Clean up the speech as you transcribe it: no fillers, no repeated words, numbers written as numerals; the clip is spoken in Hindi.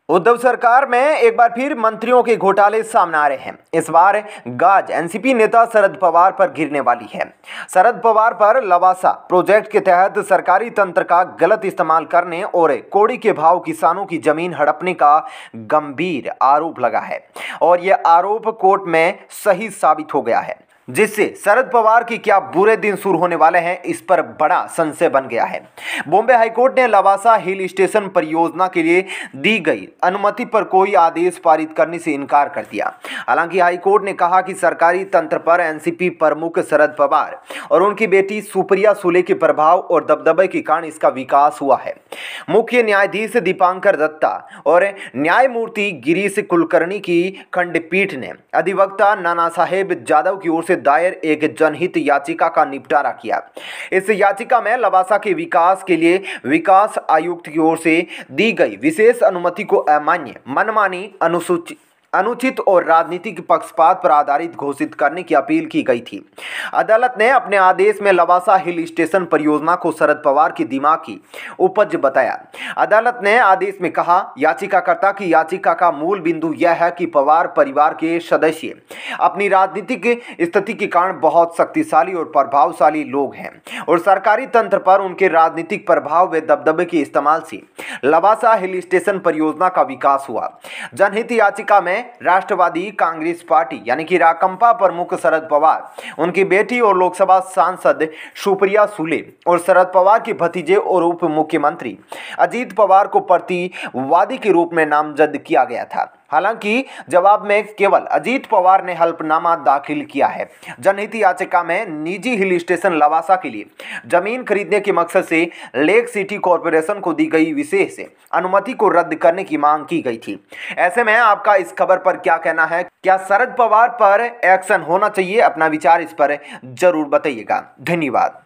उद्धव सरकार में एक बार फिर मंत्रियों के घोटाले सामने आ रहे हैं। इस बार गाज एनसीपी नेता शरद पवार पर गिरने वाली है। शरद पवार पर लवासा प्रोजेक्ट के तहत सरकारी तंत्र का गलत इस्तेमाल करने और कोड़ी के भाव किसानों की जमीन हड़पने का गंभीर आरोप लगा है और यह आरोप कोर्ट में सही साबित हो गया है, जिससे शरद पवार की क्या बुरे दिन शुरू होने वाले हैं, इस पर बड़ा संशय बन गया है। बॉम्बे हाईकोर्ट ने लवासा हिल स्टेशन परियोजना के लिए दी गई अनुमति पर कोई आदेश पारित करने से इनकार कर दिया। हालांकि हाईकोर्ट ने कहा कि सरकारी तंत्र पर एनसीपी प्रमुख शरद पवार और उनकी बेटी सुप्रिया सुले के प्रभाव और दबदबे के कारण इसका विकास हुआ है। मुख्य न्यायाधीश दीपांकर दत्ता और न्यायमूर्ति गिरीश कुलकर्णी की खंडपीठ ने अधिवक्ता नाना साहेब यादव की ओर से दायर एक जनहित याचिका का निपटारा किया। इस याचिका में लवासा के विकास के लिए विकास आयुक्त की ओर से दी गई विशेष अनुमति को अमान्य, मनमानी, अनुचित और राजनीतिक पक्षपात पर आधारित घोषित करने की अपील की गई थी। अदालत ने अपने आदेश में लवासा हिल स्टेशन परियोजना को शरद पवार की दिमाग की उपज बताया। अदालत ने आदेश में कहा, याचिकाकर्ता की याचिका का मूल बिंदु यह है कि पवार परिवार के सदस्य अपनी राजनीतिक स्थिति के कारण बहुत शक्तिशाली और प्रभावशाली लोग हैं और सरकारी तंत्र पर उनके राजनीतिक प्रभाव व दबदबे के इस्तेमाल से लवासा हिल स्टेशन परियोजना का विकास हुआ। जनहित याचिका में राष्ट्रवादी कांग्रेस पार्टी यानी कि राकंपा प्रमुख शरद पवार, उनकी बेटी और लोकसभा सांसद सुप्रिया सुले और शरद पवार के भतीजे और उप मुख्यमंत्री अजीत पवार को प्रतिवादी के रूप में नामजद किया गया था। हालांकि जवाब में केवल अजीत पवार ने हल्फनामा दाखिल किया है। जनहित याचिका में निजी हिल स्टेशन लवासा के लिए जमीन खरीदने के मकसद से लेक सिटी कॉरपोरेशन को दी गई विशेष अनुमति को रद्द करने की मांग की गई थी। ऐसे में आपका इस खबर पर क्या कहना है? क्या शरद पवार पर एक्शन होना चाहिए? अपना विचार इस पर जरूर बताइएगा। धन्यवाद।